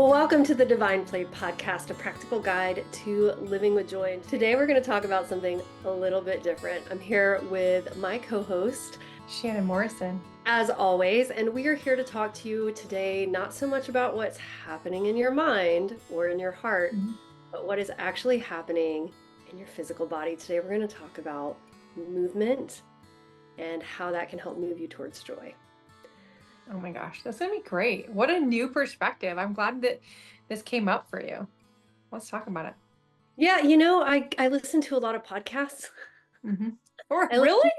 Well, welcome to the Divine Play podcast, a practical guide to living with joy. And today we're going to talk about something a little bit different. I'm here with my co-host, Shannon Morrison. as always, and we are here to talk to you today, not so much about what's happening in your mind or in your heart, but what is actually happening in your physical body. Today we're going to talk about movement and how that can help move you towards joy. Oh my gosh, that's going to be great. What a new perspective. I'm glad that this came up for you. Let's talk about it. Yeah, I listen to a lot of podcasts. Or I really?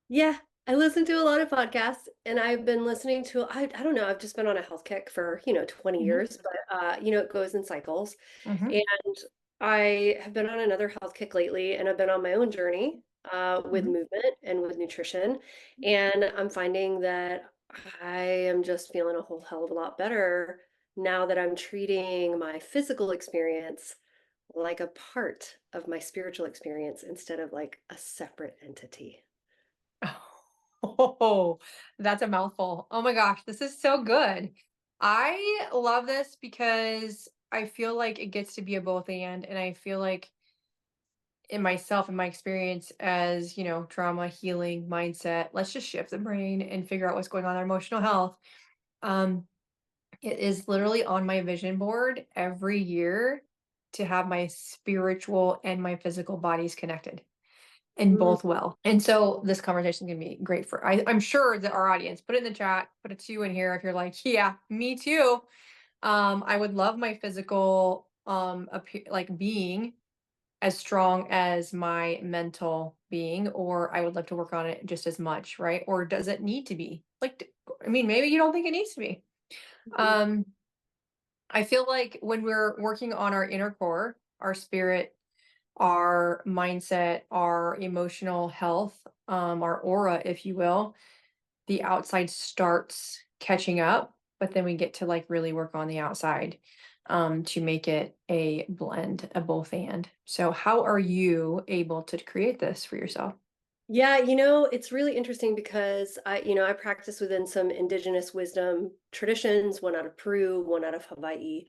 Yeah, I listen to a lot of podcasts and I've been listening to, I don't know, I've just been on a health kick for, 20 years, but, it goes in cycles. And I have been on another health kick lately and I've been on my own journey with movement and with nutrition. And I'm finding that I am just feeling a whole hell of a lot better now that I'm treating my physical experience like a part of my spiritual experience instead of like a separate entity. Oh, that's a mouthful. Oh my gosh, this is so good. I love this because I feel like it gets to be a both and I feel like in myself and my experience as, trauma, healing, mindset, let's just shift the brain and figure out what's going on in our emotional health. Um, It is literally on my vision board every year to have my spiritual and my physical bodies connected and Mm. both well. And so this conversation is going to be great for, I'm sure that our audience, put it in the chat, put a 2 in here if you're like, yeah, me too. I would love my physical, like being as strong as my mental being, or I would love to work on it just as much, right? Or does it need to be? Like, I mean, maybe you don't think it needs to be. Um, I feel like when we're working on our inner core, our spirit, our mindset, our emotional health, our aura, if you will, the outside starts catching up, but then we get to like really work on the outside to make it a blend, a both and. So, how are you able to create this for yourself? Yeah, it's really interesting because I practice within some indigenous wisdom traditions, one out of Peru, one out of Hawaii.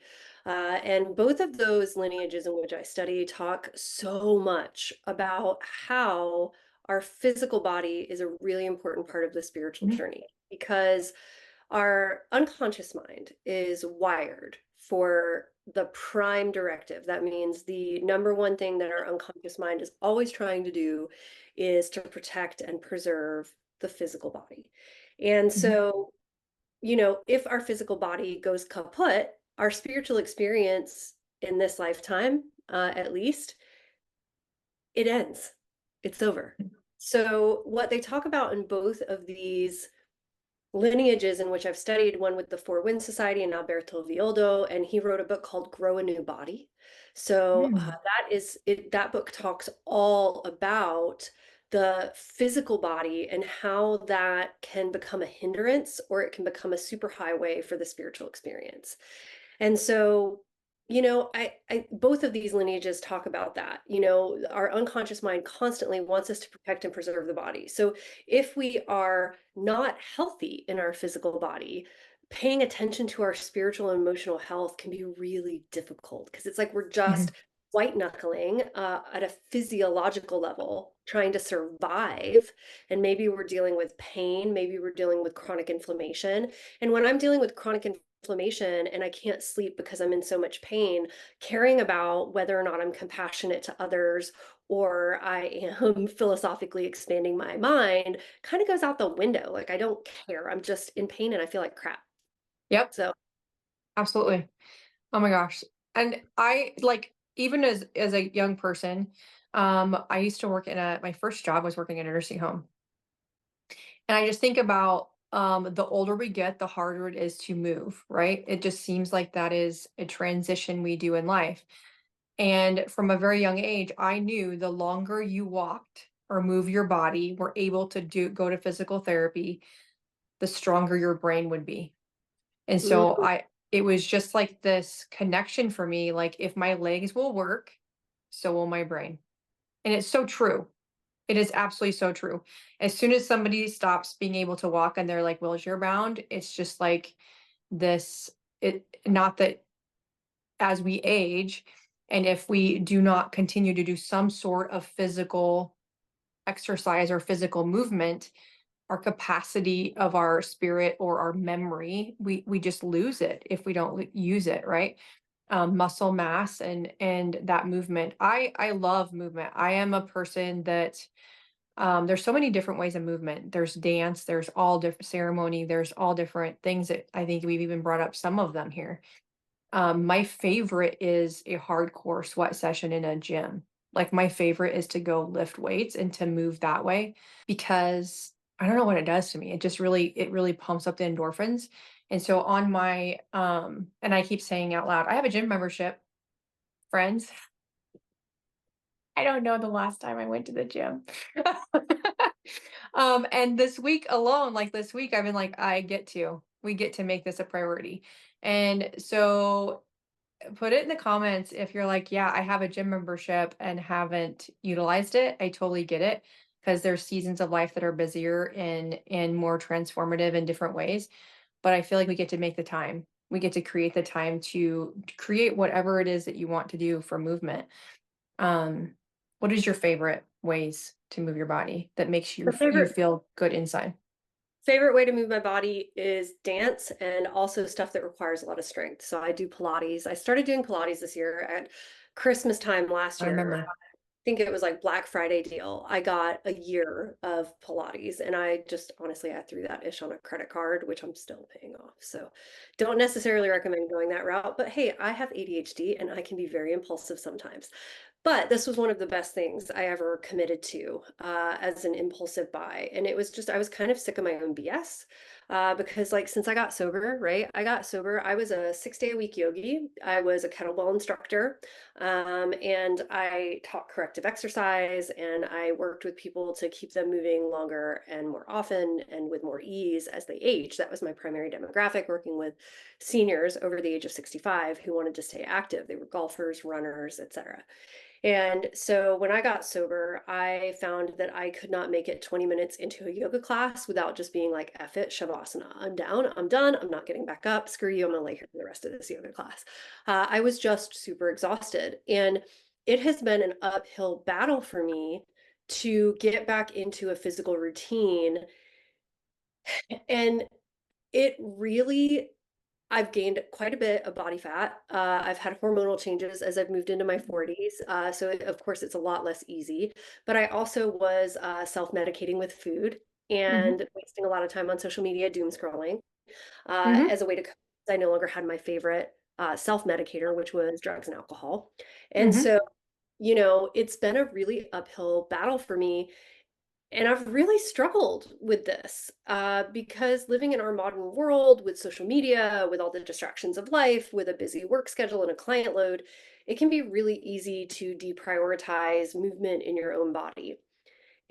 And both of those lineages in which I study talk so much about how our physical body is a really important part of the spiritual Mhm. journey because our unconscious mind is wired for the prime directive. That means the number one thing that our unconscious mind is always trying to do is to protect and preserve the physical body. And Mhm. so, if our physical body goes kaput, our spiritual experience in this lifetime, at least, it ends. It's over. So, what they talk about in both of these lineages in which I've studied, one with the Four Winds Society and Alberto Villoldo, and he wrote a book called Grow a New Body. So Mm. that is it. That book talks all about the physical body and how that can become a hindrance or it can become a superhighway for the spiritual experience. And so, I both of these lineages talk about that. Our unconscious mind constantly wants us to protect and preserve the body. So if we are not healthy in our physical body, paying attention to our spiritual and emotional health can be really difficult because it's like we're just Mhm. white knuckling at a physiological level, trying to survive. And maybe we're dealing with pain, maybe we're dealing with chronic inflammation. And when I'm dealing with chronic inflammation and I can't sleep because I'm in so much pain, caring about whether or not I'm compassionate to others or I am philosophically expanding my mind kind of goes out the window. Like I don't care. I'm just in pain and I feel like crap. Yep, So, yeah. absolutely. Oh my gosh. And I like even as a young person, I used to work in a my first job was working in a nursing home. And I just think about the older we get, the harder it is to move, right? It just seems like that is a transition we do in life. And from a very young age, I knew the longer you walked or move your body, were able to go to physical therapy, the stronger your brain would be. And so Mm, it was just like this connection for me, like if my legs will work, so will my brain. And it's so true. It is absolutely so true. As soon as somebody stops being able to walk and they're like wheelchair bound, it's just like this, it not that as we age, and if we do not continue to do some sort of physical exercise or physical movement, our capacity of our spirit or our memory, we just lose it if we don't use it, right? Muscle mass and that movement. I love movement. I am a person that there's so many different ways of movement. There's dance, there's all different ceremony, there's all different things that I think we've even brought up some of them here. My favorite is a hardcore sweat session in a gym. Like my favorite is to go lift weights and to move that way because I don't know what it does to me. It really pumps up the endorphins. And so on my and I keep saying out loud, I have a gym membership, friends. I don't know the last time I went to the gym. And this week alone, like this week, I've been like, we get to make this a priority. And so put it in the comments if you're like, yeah, I have a gym membership and haven't utilized it. I totally get it because there's seasons of life that are busier and more transformative in different ways. But I feel like we get to make the time. We get to create the time to create whatever it is that you want to do for movement. Um, what is your favorite ways to move your body that makes The you favorite feel good inside? favorite way to move my body is dance and also stuff that requires a lot of strength. So I do Pilates. I started doing Pilates this year at Christmas time last I year. remember. Think it was like Black Friday deal. I got a year of Pilates and I just honestly I threw that ish on a credit card, which I'm still paying off. So don't necessarily recommend going that route. But hey, I have ADHD and I can be very impulsive sometimes. But this was one of the best things I ever committed to as an impulsive buy. And it was just, I was kind of sick of my own BS because, like, since I got sober, right? I got sober. I was a 6 day a week yogi. I was a kettlebell instructor. And I taught corrective exercise and I worked with people to keep them moving longer and more often and with more ease as they age. That was my primary demographic, working with seniors over the age of 65 who wanted to stay active. They were golfers, runners, etc. And so when I got sober, I found that I could not make it 20 minutes into a yoga class without just being like, F it, Shavasana. I'm down. I'm done. I'm not getting back up. Screw you. I'm going to lay here for the rest of this yoga class. I was just super exhausted. And it has been an uphill battle for me to get back into a physical routine. And it really I've gained quite a bit of body fat. I've had hormonal changes as I've moved into my 40s. So, of course, it's a lot less easy. But I also was self-medicating with food Hmm. and wasting a lot of time on social media, doom scrolling, Hmm. as a way to cope. I no longer had my favorite self-medicator, which was drugs and alcohol. And Hmm. so, it's been a really uphill battle for me and I've really struggled with this because living in our modern world with social media, with all the distractions of life, with a busy work schedule and a client load, it can be really easy to deprioritize movement in your own body.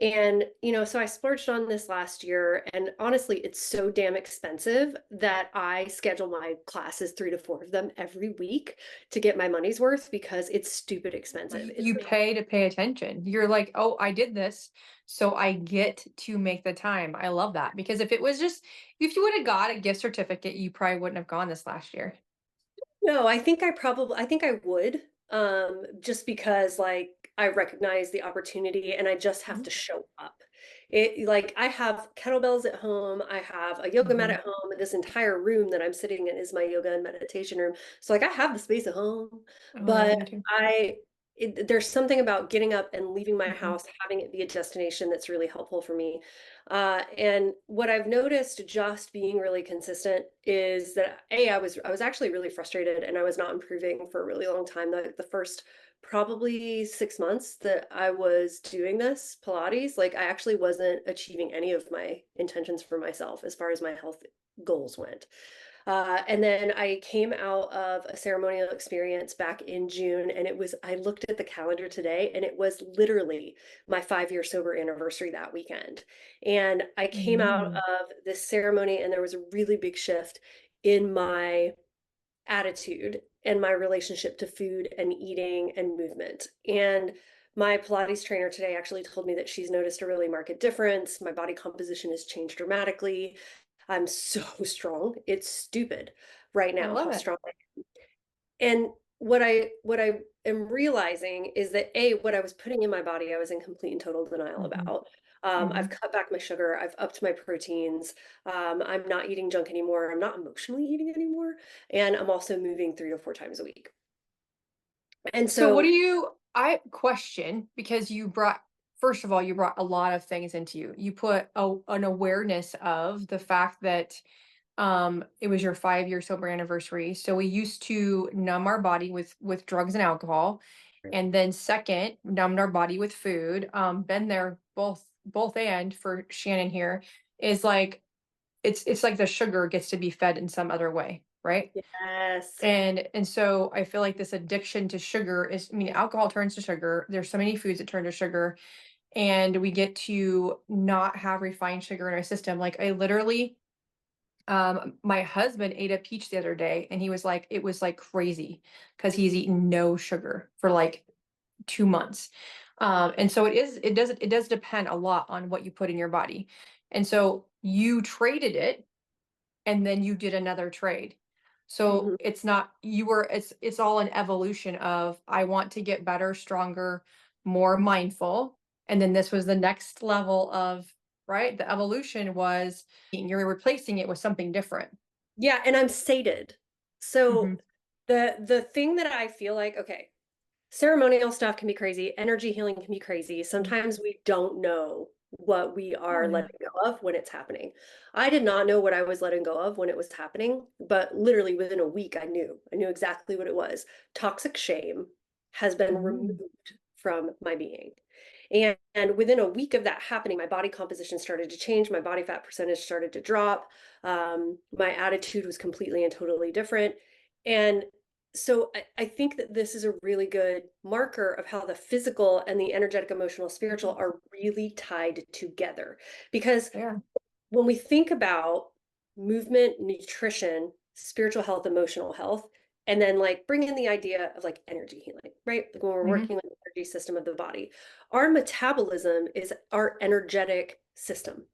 And, so I splurged on this last year. And honestly, it's so damn expensive that I schedule my classes, 3 to 4 of them every week to get my money's worth because it's stupid expensive. It's You pay to pay attention. You're like, oh, I did this, so I get to make the time. I love that because if you would have got a gift certificate, you probably wouldn't have gone this last year. No, I think I would, just because, like, I recognize the opportunity and I just have to show up. Like, I have kettlebells at home, I have a yoga mat Mm-hmm. at home, this entire room that I'm sitting in is my yoga and meditation room. So, like, I have the space at home, Oh yeah, but me too. there's something about getting up and leaving my Hmm. house, having it be a destination that's really helpful for me. And what I've noticed just being really consistent is that I was actually really frustrated and I was not improving for a really long time. The first probably 6 months that I was doing this Pilates, like I actually wasn't achieving any of my intentions for myself as far as my health goals went. And then I came out of a ceremonial experience back in June, and I looked at the calendar today, and it was literally my 5 year sober anniversary that weekend. And I came out Mm. of this ceremony, and there was a really big shift in my attitude and my relationship to food and eating and movement. And my Pilates trainer today actually told me that she's noticed a really marked difference. My body composition has changed dramatically. I'm so strong. It's stupid right I now love how it. strong I am. And what I am realizing is that what I was putting in my body, I was in complete and total denial Mhm, about. I've mhm. cut back my sugar, I've upped my proteins, I'm not eating junk anymore, I'm not emotionally eating anymore, and I'm also moving 3 to 4 times a week. And So what do so, you I question because you brought first of all, you brought a lot of things into you. You put an awareness of the fact that it was your 5-year sober anniversary. So we used to numb our body with drugs and alcohol. And then second, numbed our body with food. Been there both and for Shannon here is like it's like the sugar gets to be fed in some other way, right? yes. And so I feel like this addiction to sugar is, I mean, alcohol turns to sugar. There's so many foods that turn to sugar, and we get to not have refined sugar in our system. Like I literally, my husband ate a peach the other day, and he was like, it was like crazy because he's eaten no sugar for like 2 months. And so it does depend a lot on what you put in your body. And so you traded it and then you did another trade. So Mhm. it's not you were it's all an evolution of I want to get better, stronger, more mindful. And then this was the next level of right. The evolution was you're replacing it with something different. Yeah, and I'm sated. So Hmm. the thing that I feel like, okay, ceremonial stuff can be crazy. Energy healing can be crazy. Sometimes we don't know what we Oh are yeah. letting go of when it's happening. I did not know what I was letting go of when it was happening, but literally within a week, I knew. I knew exactly what it was. Toxic shame has been Mhm. removed from my being. And within a week of that happening, my body composition started to change. My body fat percentage started to drop. My attitude was completely and totally different. And so I think that this is a really good marker of how the physical and the energetic, emotional, spiritual are really tied together. Because Yeah. when we think about movement, nutrition, spiritual health, emotional health, and then like bring in the idea of like energy healing, right? Like when we're Hmm. working with the energy system of the body, our metabolism is our energetic system.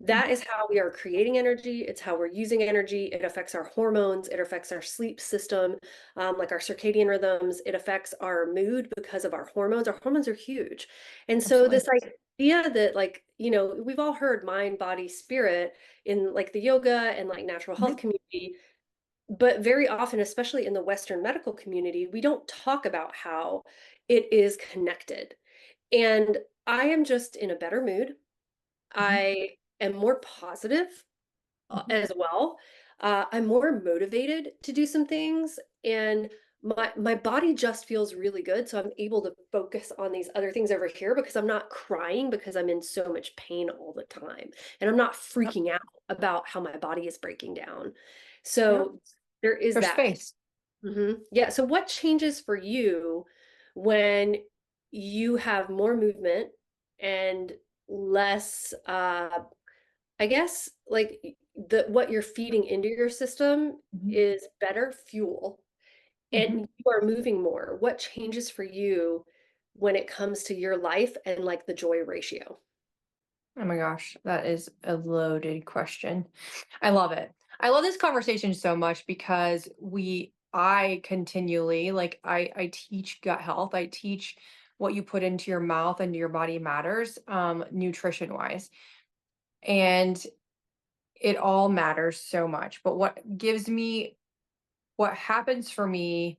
That is how we are creating energy. It's how we're using energy. It affects our hormones. It affects our sleep system, like our circadian rhythms. It affects our mood because of our hormones. Our hormones are huge. And so Absolutely. this idea that like, we've all heard mind, body, spirit in like the yoga and like natural health Mhm. community, but very often, especially in the Western medical community, we don't talk about how it is connected. And I am just in a better mood. Mhm. I am more positive Mhm. as well. I'm more motivated to do some things, and my body just feels really good. So I'm able to focus on these other things over here because I'm not crying because I'm in so much pain all the time, and I'm not Yep. freaking out about how my body is breaking down. Yep. So there is There's that piece. space. Yeah. So what changes for you when you have more movement and less I guess like the what you're feeding into your system Mhm. is better fuel Mhm. and you are moving more. What changes for you when it comes to your life and like the joy ratio? Oh my gosh, that is a loaded question. I love it. I love this conversation so much because I continually, like, I teach gut health. I teach what you put into your mouth and your body matters, nutrition wise. And it all matters so much. But what happens for me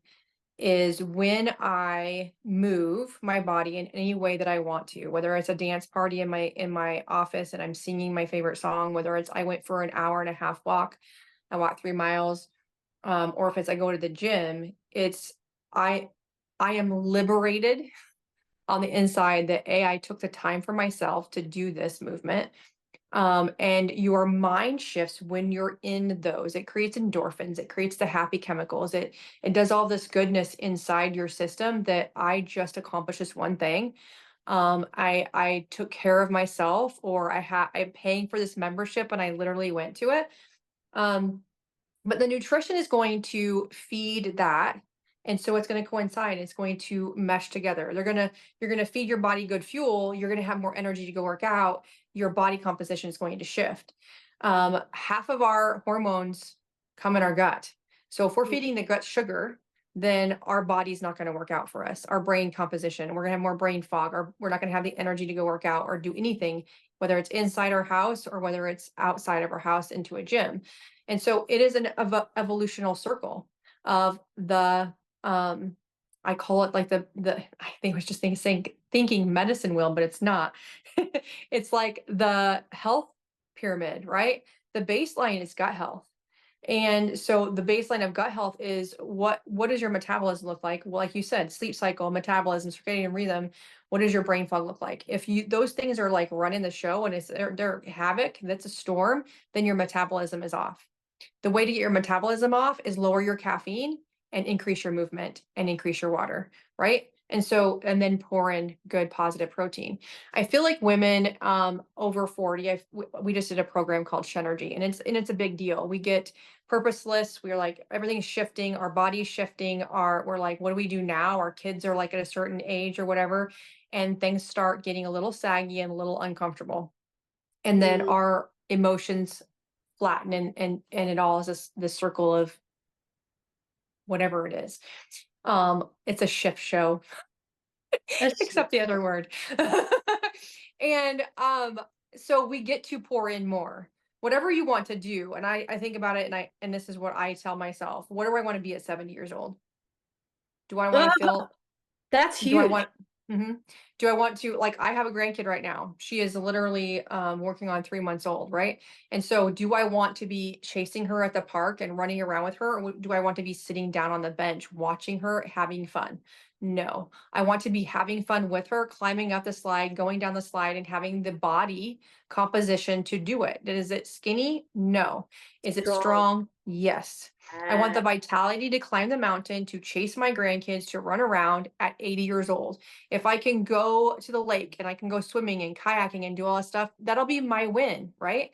is when I move my body in any way that I want to, whether it's a dance party in my office and I'm singing my favorite song, whether it's I went for an hour and a half walk, I walked 3 miles, or if it's I go to the gym, it's I I am liberated on the inside that I took the time for myself to do this movement. And your mind shifts when you're in those. It creates endorphins, it creates the happy chemicals, it does all this goodness inside your system that I just accomplished this one thing. I took care of myself, or I'm paying for this membership and I literally went to it. Um, but the nutrition is going to feed that. And so it's going to coincide. It's going to mesh together. You're going to feed your body good fuel. You're going to have more energy to go work out. Your body composition is going to shift. Half of our hormones come in our gut. So if we're feeding the gut sugar, then our body's not going to work out for us. Our brain composition, we're going to have more brain fog, or we're not going to have the energy to go work out or do anything, whether it's inside our house or whether it's outside of our house into a gym. And so it is an evolutional circle of the I call it like the I think I was just thinking medicine wheel, but it's not. It's like the health pyramid, right? The baseline is gut health. And so the baseline of gut health is what does your metabolism look like? Well, like you said, sleep cycle, metabolism, circadian rhythm. What does your brain fog look like? If you those things are like running the show and they're havoc, that's a storm, then your metabolism is off. The way to get your metabolism off is lower your caffeine and increase your movement and increase your water, right? And so, and then pour in good positive protein. I feel like women over 40, we just did a program called Shenergy, and it's a big deal. We get purposeless. We're like, everything's shifting, our body's shifting, we're like, what do we do now? Our kids are like at a certain age or whatever, and things start getting a little saggy and a little uncomfortable. And then Mm. our emotions flatten, and it all is this circle of whatever it is. It's a shift show, That's except the other word. And so we get to pour in more. Whatever you want to do. And I think about it, and this is what I tell myself. What do I want to be at 70 years old? Do I want to Ah, feel that's Do I huge. want do I want to, like, I have a grandkid right now. She is literally working on 3 months old, right? And so do I want to be chasing her at the park and running around with her? Or do I want to be sitting down on the bench watching her having fun? No, I want to be having fun with her, climbing up the slide, going down the slide, and having the body composition to do it. Is it skinny? No. Is it Strong. strong? Yes. I want the Yes. vitality to climb the mountain, to chase my grandkids, to run around at 80 years old. If I can go to the lake and I can go swimming and kayaking and do all that stuff, that'll be my win, right?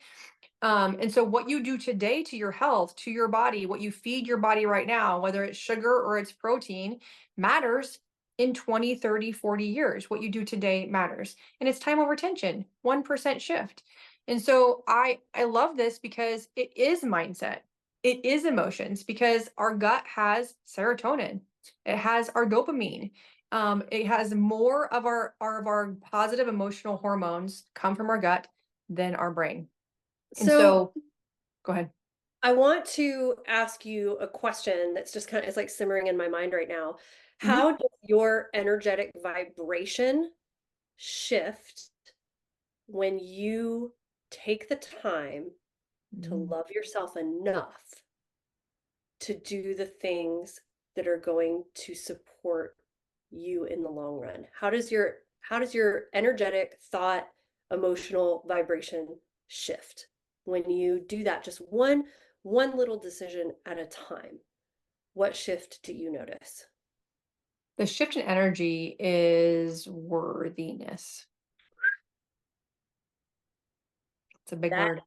And so what you do today to your health, to your body, what you feed your body right now, whether it's sugar or it's protein, matters in 20, 30, 40 years. What you do today matters. And it's time over tension, 1% shift. And so I love this because it is mindset. It is emotions, because our gut has serotonin. It has our dopamine. It has more of our positive emotional hormones come from our gut than our brain. And So so go ahead. I want to ask you a question that's just kind of is like simmering in my mind right now. Mhm. How does your energetic vibration shift when you take the time to Mm. love yourself enough to do the things that are going to support you in the long run? How does your energetic thought, emotional vibration shift when you do that just one little decision at a time? What shift do you notice? The shift in energy is worthiness. It's a big That word.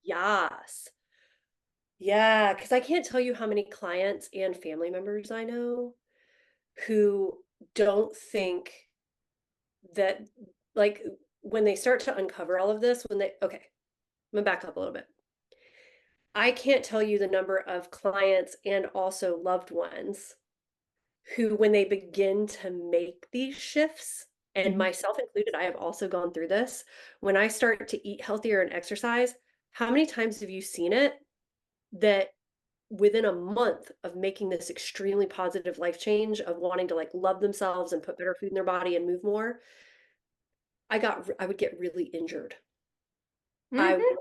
Yes. Yeah, because I can't tell you how many clients and family members I know who don't think that, like, when they start to uncover all of this, okay, I'm gonna back up a little bit. I can't tell you the number of clients and also loved ones who, when they begin to make these shifts, and Mhm. myself included, I have also gone through this. When I start to eat healthier and exercise, how many times have you seen it that within a month of making this extremely positive life change of wanting to like love themselves and put better food in their body and move more, I would get really injured. I Mhm.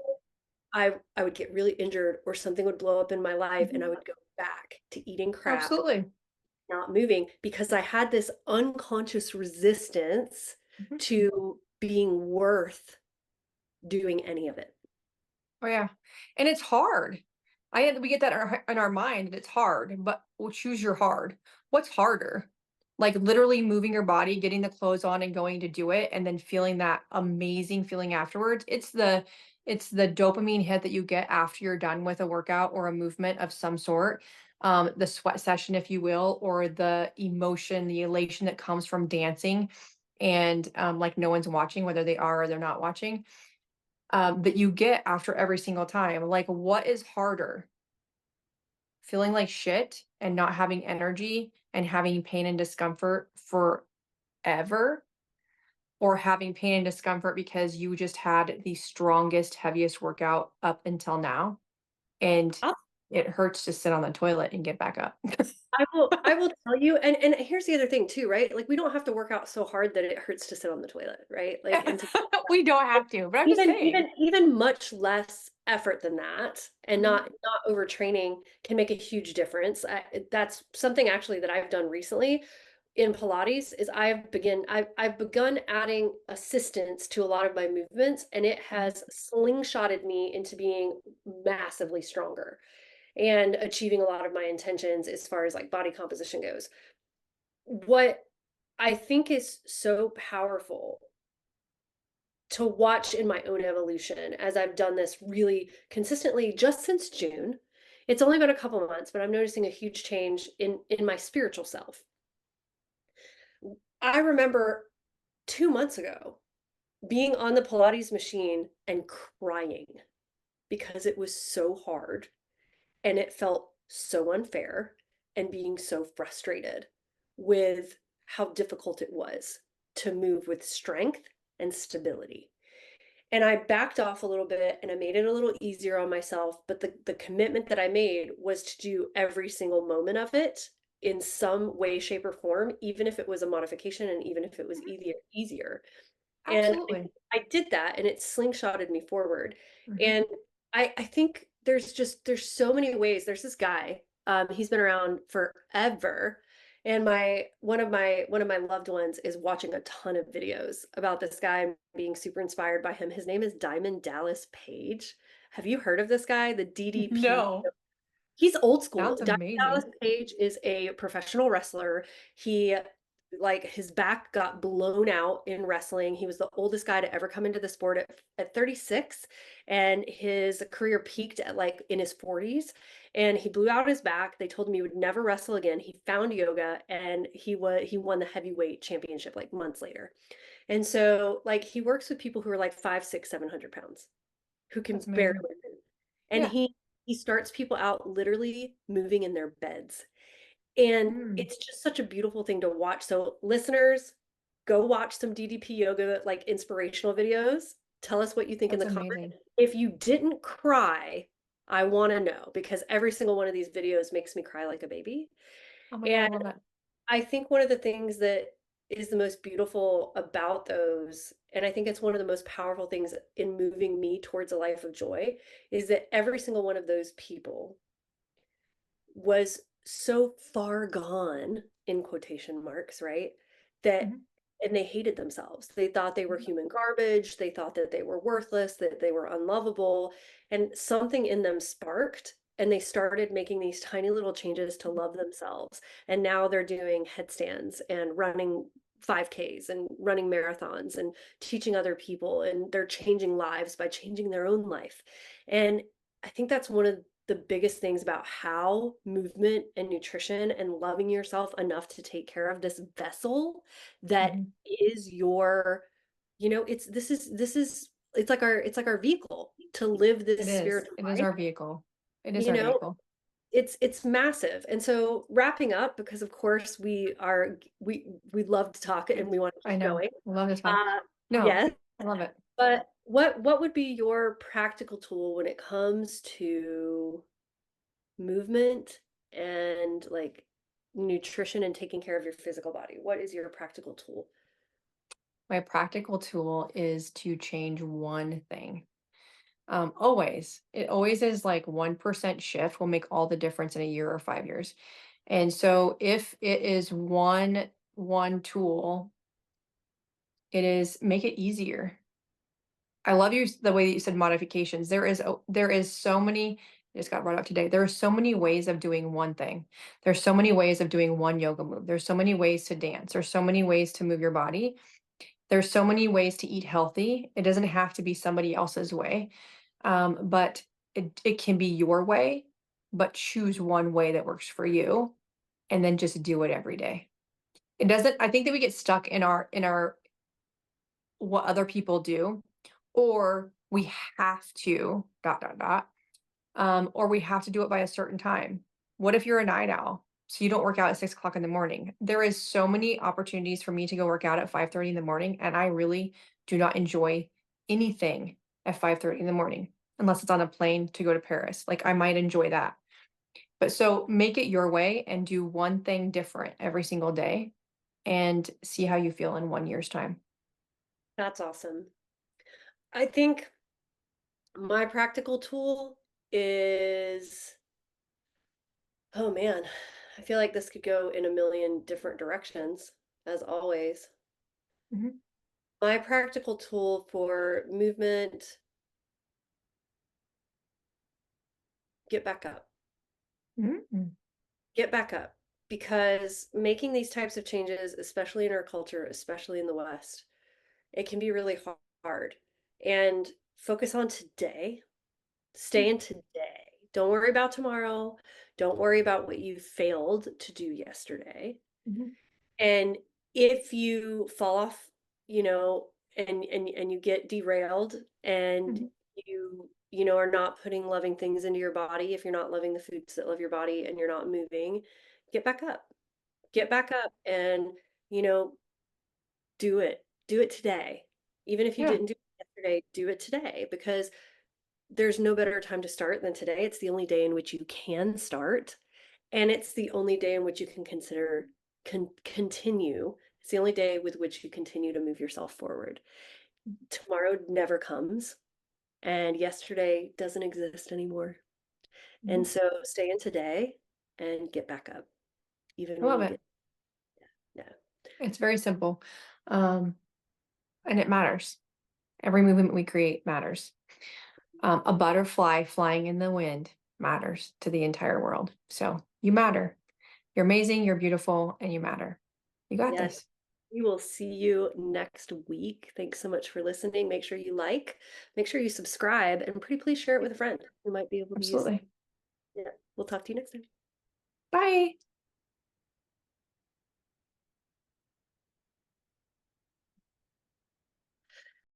I would get really injured or something would blow up in my life and I Mhm. would go back to eating crap, Absolutely. not moving because I had this unconscious resistance Mhm. to being worth doing any of it. Oh yeah. And it's hard. We get that in our mind that it's hard, but we'll choose your hard. What's harder? Like literally moving your body, getting the clothes on and going to do it, and then feeling that amazing feeling afterwards. It's the dopamine hit that you get after you're done with a workout or a movement of some sort. The sweat session, if you will, or the emotion, the elation that comes from dancing, and like no one's watching, whether they are or they're not watching, that you get after every single time. Like, what is harder? feeling like shit and not having energy and having pain and discomfort forever, or having pain and discomfort because you just had the strongest, heaviest workout up until now, and I'll it hurts to sit on the toilet and get back up. I will tell you, and here's the other thing too, right? Like, we don't have to work out so hard that it hurts to sit on the toilet, right? Like, and to We don't have to, but I'm just even saying. even much less effort than that, and Mhm, not overtraining can make a huge difference. That's something actually that I've done recently in Pilates is I've begun adding assistance to a lot of my movements, and it mhm. has slingshotted me into being massively stronger and achieving a lot of my intentions as far as like body composition goes. What I think is so powerful to watch in my own evolution as I've done this really consistently just since June. It's only been a couple months, but I'm noticing a huge change in my spiritual self. I remember 2 months ago being on the Pilates machine and crying because it was so hard and it felt so unfair, and being so frustrated with how difficult it was to move with strength and stability. And I backed off a little bit and I made it a little easier on myself. But the commitment that I made was to do every single moment of it in some way, shape, or form, even if it was a modification and even if it was Mhm. easier. And Absolutely. I did that and it slingshotted me forward. Mhm, And I think there's so many ways. There's this guy, he's been around forever. And one of my loved ones is watching a ton of videos about this guy and being super inspired by him. His name is Diamond Dallas Page. Have you heard of this guy? The DDP. no. He's old school. Sounds Diamond Dallas amazing. Page is a professional wrestler. He like his back got blown out in wrestling. He was the oldest guy to ever come into the sport at 36, and his career peaked at like in his 40s, and he blew out his back. They told him he would never wrestle again. He found yoga and he won the heavyweight championship like months later. And so like he works with people who are like 5, 6, 700 pounds who can That's barely amazing. move. And Yeah. he starts people out literally moving in their beds. And Mm, it's just such a beautiful thing to watch. So listeners, go watch some DDP yoga like inspirational videos. Tell us what you think in that's the comments. amazing. If you didn't cry, I want to know because every single one of these videos makes me cry like a baby. Oh my God, I And love that. I think one of the things that is the most beautiful about those, and I think it's one of the most powerful things in moving me towards a life of joy, is that every single one of those people was so far gone in quotation marks, right? That Mhm, and they hated themselves. They thought they were mhm, human garbage. They thought that they were worthless, that they were unlovable. And something in them sparked, and they started making these tiny little changes to mhm, love themselves. And now they're doing headstands and running 5Ks and running marathons and teaching other people. And they're changing lives by changing their own life. And I think that's one of the biggest things about how movement and nutrition and loving yourself enough to take care of this vessel that mhm. is your, it's like our vehicle to live It this is. spiritual It is life. our vehicle. It is you our know vehicle. it's massive. And so wrapping up, because of course we love to talk and we want to I keep know. going. I love to talk. uh No, yes, I love it. but what would be your practical tool when it comes to movement and like nutrition and taking care of your physical body? What is your practical tool? My practical tool is to change one thing. Always. It always is like 1% shift will make all the difference in a year or 5 years. And so if it is one tool, it is make it easier. I love the way that you said modifications. There is so many, I just got brought up today. There are so many ways of doing one thing. There's so many ways of doing one yoga move. There's so many ways to dance. There's so many ways to move your body. There's so many ways to eat healthy. It doesn't have to be somebody else's way. But it can be your way, but choose one way that works for you and then just do it every day. It doesn't, I think that we get stuck in our what other people do, or we have to dot dot dot, or we have to do it by a certain time. What if you're a night owl? So you don't work out at 6 o'clock in the morning. There is so many opportunities for me to go work out at 5:30 in the morning, and I really do not enjoy anything at 5:30 in the morning unless it's on a plane to go to Paris. Like I might enjoy that. But so make it your way and do one thing different every single day and see how you feel in 1 year's time. That's awesome. I think my practical tool is, oh man, I feel like this could go in a million different directions, as always. Mhm. My practical tool for movement, get back up. Mhm. Get back up. Because making these types of changes, especially in our culture, especially in the West, it can be really hard. And focus on today. Stay in today. Don't worry about tomorrow. Don't worry about what you failed to do yesterday. Mhm. And if you fall off, you know, and you get derailed and Mhm. are not putting loving things into your body, if you're not loving the foods that love your body and you're not moving, get back up. Get back up and, you know, do it. Do it today. Even if you Yeah. didn't do it yesterday, do it today because there's no better time to start than today. It's the only day in which you can start, and it's the only day in which you can consider continue. It's the only day with which you continue to move yourself forward. Tomorrow never comes, and yesterday doesn't exist anymore. And Mhm. so stay in today and get back up, even I when love you it. get, yeah. It's very simple. Um, and it matters. Every movement we create matters. A butterfly flying in the wind matters to the entire world. So you matter. You're amazing, you're beautiful, and you matter. You got Yes. this. We will see you next week. Thanks so much for listening. Make sure you like, make sure you subscribe, and pretty please share it with a friend who might be able to use it. Absolutely. Yeah. We'll talk to you next time. Bye.